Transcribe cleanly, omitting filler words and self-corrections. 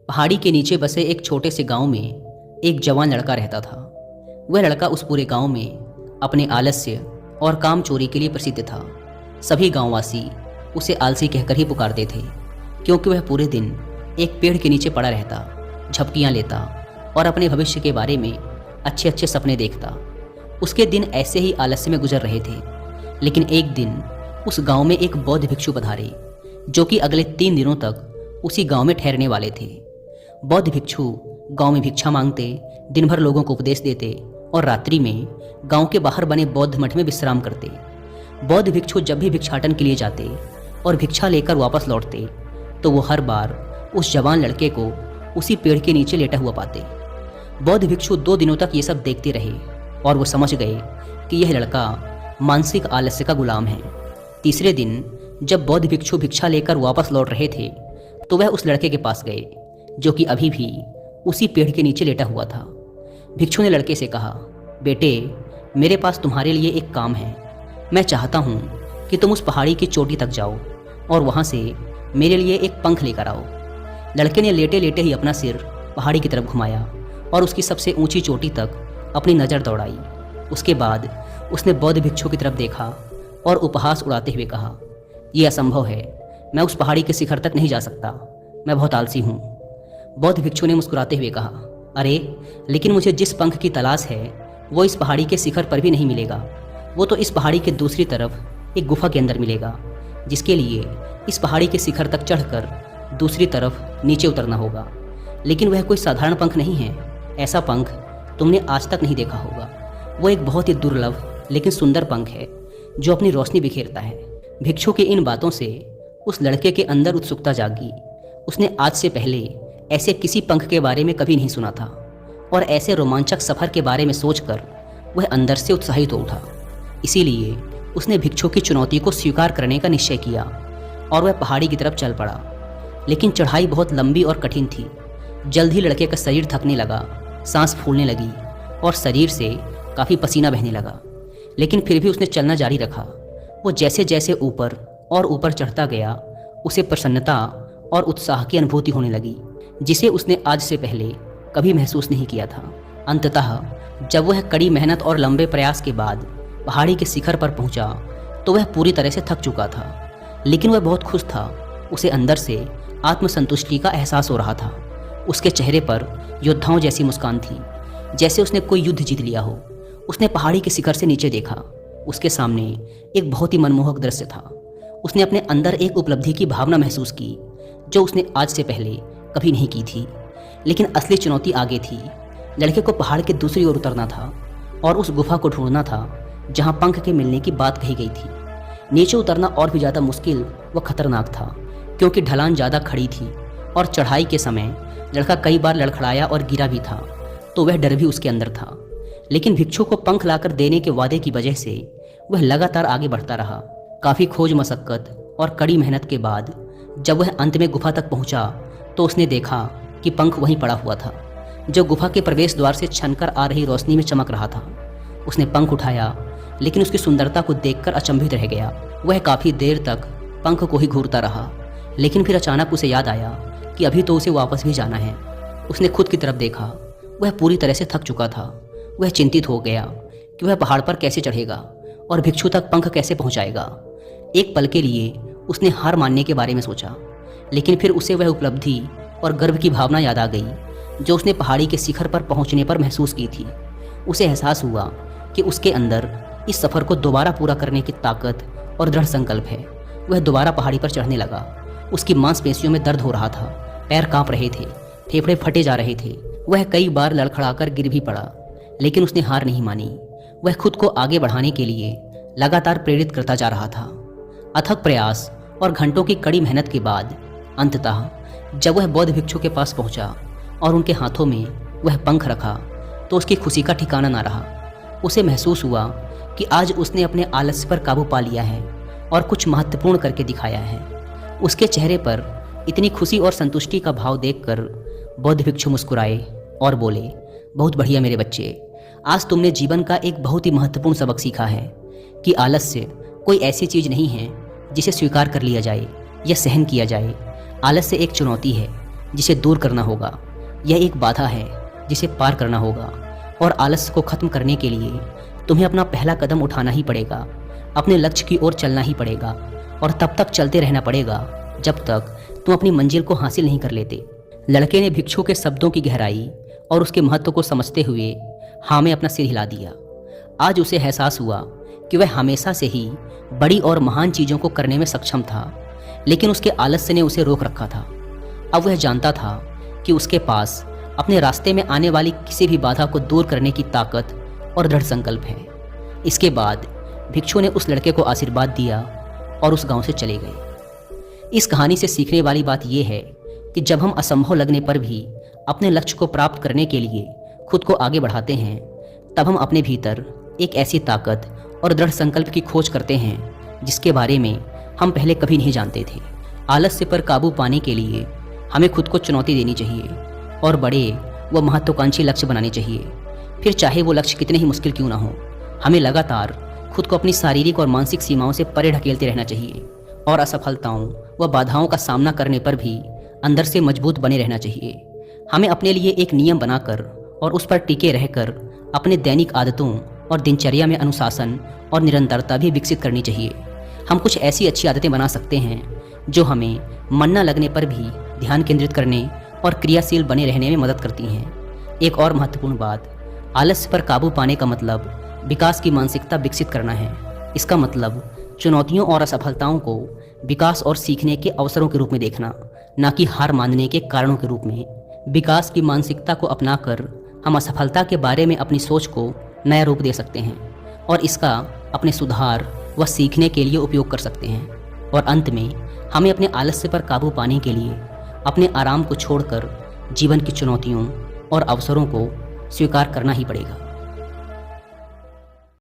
पहाड़ी के नीचे बसे एक छोटे से गांव में एक जवान लड़का रहता था। वह लड़का उस पूरे गांव में अपने आलस्य और काम चोरी के लिए प्रसिद्ध था। सभी गांववासी उसे आलसी कहकर ही पुकारते थे, क्योंकि वह पूरे दिन एक पेड़ के नीचे पड़ा रहता, झपकियां लेता और अपने भविष्य के बारे में अच्छे अच्छे सपने देखता। उसके दिन ऐसे ही आलस्य में गुजर रहे थे। लेकिन एक दिन उस गांव में एक बौद्ध भिक्षु पधारे, जो कि अगले 3 दिनों तक उसी गांव में ठहरने वाले थे। बौद्ध भिक्षु गांव में भिक्षा मांगते, दिन भर लोगों को उपदेश देते और रात्रि में गांव के बाहर बने बौद्ध मठ में विश्राम करते। बौद्ध भिक्षु जब भी भिक्षाटन के लिए जाते और भिक्षा लेकर वापस लौटते, तो वो हर बार उस जवान लड़के को उसी पेड़ के नीचे लेटा हुआ पाते। बौद्ध भिक्षु 2 दिनों तक ये सब देखते रहे और वो समझ गए कि यह लड़का मानसिक आलस्य का गुलाम है। तीसरे दिन जब बौद्ध भिक्षु भिक्षा लेकर वापस लौट रहे थे, तो वह उस लड़के के पास गए, जो कि अभी भी उसी पेड़ के नीचे लेटा हुआ था। भिक्षु ने लड़के से कहा, बेटे, मेरे पास तुम्हारे लिए एक काम है। मैं चाहता हूँ कि तुम उस पहाड़ी की चोटी तक जाओ और वहाँ से मेरे लिए एक पंख लेकर आओ। लड़के ने लेटे लेटे ही अपना सिर पहाड़ी की तरफ घुमाया और उसकी सबसे ऊंची चोटी तक अपनी नज़र दौड़ाई। उसके बाद उसने बौद्ध भिक्षु की तरफ देखा और उपहास उड़ाते हुए कहा, यह असंभव है, मैं उस पहाड़ी के शिखर तक नहीं जा सकता, मैं बहुत आलसी हूँ। बौद्ध भिक्षु ने मुस्कुराते हुए कहा, अरे, लेकिन मुझे जिस पंख की तलाश है वो इस पहाड़ी के शिखर पर भी नहीं मिलेगा। वो तो इस पहाड़ी के दूसरी तरफ एक गुफा के अंदर मिलेगा, जिसके लिए इस पहाड़ी के शिखर तक चढ़कर दूसरी तरफ नीचे उतरना होगा। लेकिन वह कोई साधारण पंख नहीं है। ऐसा पंख तुमने आज तक नहीं देखा होगा। वो एक बहुत ही दुर्लभ लेकिन सुंदर पंख है, जो अपनी रोशनी बिखेरता है। भिक्षु की इन बातों से उस लड़के के अंदर उत्सुकता जागी। उसने आज से पहले ऐसे किसी पंख के बारे में कभी नहीं सुना था और ऐसे रोमांचक सफ़र के बारे में सोचकर वह अंदर से उत्साहित हो उठा। इसीलिए उसने भिक्षु की चुनौती को स्वीकार करने का निश्चय किया और वह पहाड़ी की तरफ चल पड़ा। लेकिन चढ़ाई बहुत लंबी और कठिन थी। जल्द ही लड़के का शरीर थकने लगा, सांस फूलने लगी और शरीर से काफ़ी पसीना बहने लगा। लेकिन फिर भी उसने चलना जारी रखा। वो जैसे जैसे ऊपर और ऊपर चढ़ता गया, उसे प्रसन्नता और उत्साह की अनुभूति होने लगी, जिसे उसने आज से पहले कभी महसूस नहीं किया था। अंततः जब वह कड़ी मेहनत और लंबे प्रयास के बाद पहाड़ी के शिखर पर पहुंचा, तो वह पूरी तरह से थक चुका था। लेकिन वह बहुत खुश था। उसे अंदर से आत्मसंतुष्टि का एहसास हो रहा था। उसके चेहरे पर योद्धाओं जैसी मुस्कान थी, जैसे उसने कोई युद्ध जीत लिया हो। उसने पहाड़ी के शिखर से नीचे देखा। उसके सामने एक बहुत ही मनमोहक दृश्य था। उसने अपने अंदर एक उपलब्धि की भावना महसूस की, जो उसने आज से पहले कभी नहीं की थी। लेकिन असली चुनौती आगे थी। लड़के को पहाड़ के दूसरी ओर उतरना था और उस गुफा को ढूंढना था जहां पंख के मिलने की बात कही गई थी। नीचे उतरना और भी ज़्यादा मुश्किल व खतरनाक था, क्योंकि ढलान ज़्यादा खड़ी थी और चढ़ाई के समय लड़का कई बार लड़खड़ाया और गिरा भी था, तो वह डर भी उसके अंदर था। लेकिन भिक्षु को पंख लाकर देने के वादे की वजह से वह लगातार आगे बढ़ता रहा। काफ़ी खोज मशक्कत और कड़ी मेहनत के बाद जब वह अंत में गुफा तक पहुंचा, तो उसने देखा कि पंख वहीं पड़ा हुआ था, जो गुफा के प्रवेश द्वार से छनकर आ रही रोशनी में चमक रहा था। उसने पंख उठाया, लेकिन उसकी सुंदरता को देखकर अचंभित रह गया। वह काफ़ी देर तक पंख को ही घूरता रहा, लेकिन फिर अचानक उसे याद आया कि अभी तो उसे वापस भी जाना है। उसने खुद की तरफ देखा। वह पूरी तरह से थक चुका था। वह चिंतित हो गया कि वह पहाड़ पर कैसे चढ़ेगा और भिक्षु तक पंख कैसे पहुंचाएगा। एक पल के लिए उसने हार मानने के बारे में सोचा, लेकिन फिर उसे वह उपलब्धि और गर्व की भावना याद आ गई जो उसने पहाड़ी के शिखर पर पहुंचने पर महसूस की थी। उसे एहसास हुआ कि उसके अंदर इस सफ़र को दोबारा पूरा करने की ताकत और दृढ़ संकल्प है। वह दोबारा पहाड़ी पर चढ़ने लगा। उसकी मांसपेशियों में दर्द हो रहा था, पैर कांप रहे थे, फेफड़े फटे जा रहे थे। वह कई बार लड़खड़ाकर गिर भी पड़ा, लेकिन उसने हार नहीं मानी। वह खुद को आगे बढ़ाने के लिए लगातार प्रेरित करता जा रहा था। अथक प्रयास और घंटों की कड़ी मेहनत के बाद अंततः जब वह बौद्ध भिक्षु के पास पहुंचा और उनके हाथों में वह पंख रखा, तो उसकी खुशी का ठिकाना ना रहा। उसे महसूस हुआ कि आज उसने अपने आलस्य पर काबू पा लिया है और कुछ महत्वपूर्ण करके दिखाया है। उसके चेहरे पर इतनी खुशी और संतुष्टि का भाव देखकर बौद्ध भिक्षु मुस्कुराए और बोले, बहुत बढ़िया मेरे बच्चे, आज तुमने जीवन का एक बहुत ही महत्वपूर्ण सबक सीखा है कि आलस्य कोई ऐसी चीज़ नहीं है जिसे स्वीकार कर लिया जाए या सहन किया जाए। आलस्य एक चुनौती है, जिसे दूर करना होगा। यह एक बाधा है जिसे पार करना होगा और आलस्य को खत्म करने के लिए तुम्हें अपना पहला कदम उठाना ही पड़ेगा। अपने लक्ष्य की ओर चलना ही पड़ेगा और तब तक चलते रहना पड़ेगा जब तक तुम अपनी मंजिल को हासिल नहीं कर लेते। लड़के ने भिक्षु के शब्दों की गहराई और उसके महत्व को समझते हुए हाँ में अपना सिर हिला दिया। आज उसे एहसास हुआ कि वह हमेशा से ही बड़ी और महान चीज़ों को करने में सक्षम था, लेकिन उसके आलस्य ने उसे रोक रखा था। अब वह जानता था कि उसके पास अपने रास्ते में आने वाली किसी भी बाधा को दूर करने की ताकत और दृढ़ संकल्प है। इसके बाद भिक्षु ने उस लड़के को आशीर्वाद दिया और उस गांव से चले गए। इस कहानी से सीखने वाली बात यह है कि जब हम असंभव लगने पर भी अपने लक्ष्य को प्राप्त करने के लिए खुद को आगे बढ़ाते हैं, तब हम अपने भीतर एक ऐसी ताकत और दृढ़ संकल्प की खोज करते हैं जिसके बारे में हम पहले कभी नहीं जानते थे। आलस्य पर काबू पाने के लिए हमें खुद को चुनौती देनी चाहिए और बड़े व महत्वाकांक्षी लक्ष्य बनाने चाहिए। फिर चाहे वो लक्ष्य कितने ही मुश्किल क्यों ना हो, हमें लगातार खुद को अपनी शारीरिक और मानसिक सीमाओं से परे ढकेलते रहना चाहिए और असफलताओं व बाधाओं का सामना करने पर भी अंदर से मजबूत बने रहना चाहिए। हमें अपने लिए एक नियम बनाकर और उस पर टिके रहकर अपने दैनिक आदतों और दिनचर्या में अनुशासन और निरंतरता भी विकसित करनी चाहिए। हम कुछ ऐसी अच्छी आदतें बना सकते हैं जो हमें मन न लगने पर भी ध्यान केंद्रित करने और क्रियाशील बने रहने में मदद करती हैं। एक और महत्वपूर्ण बात, आलस्य पर काबू पाने का मतलब विकास की मानसिकता विकसित करना है। इसका मतलब चुनौतियों और असफलताओं को विकास और सीखने के अवसरों के रूप में देखना, न कि हार मानने के कारणों के रूप में। विकास की मानसिकता को अपनाकर हम असफलता के बारे में अपनी सोच को नया रूप दे सकते हैं और इसका अपने सुधार व सीखने के लिए उपयोग कर सकते हैं। और अंत में हमें अपने आलस्य पर काबू पाने के लिए अपने आराम को छोड़कर जीवन की चुनौतियों और अवसरों को स्वीकार करना ही पड़ेगा।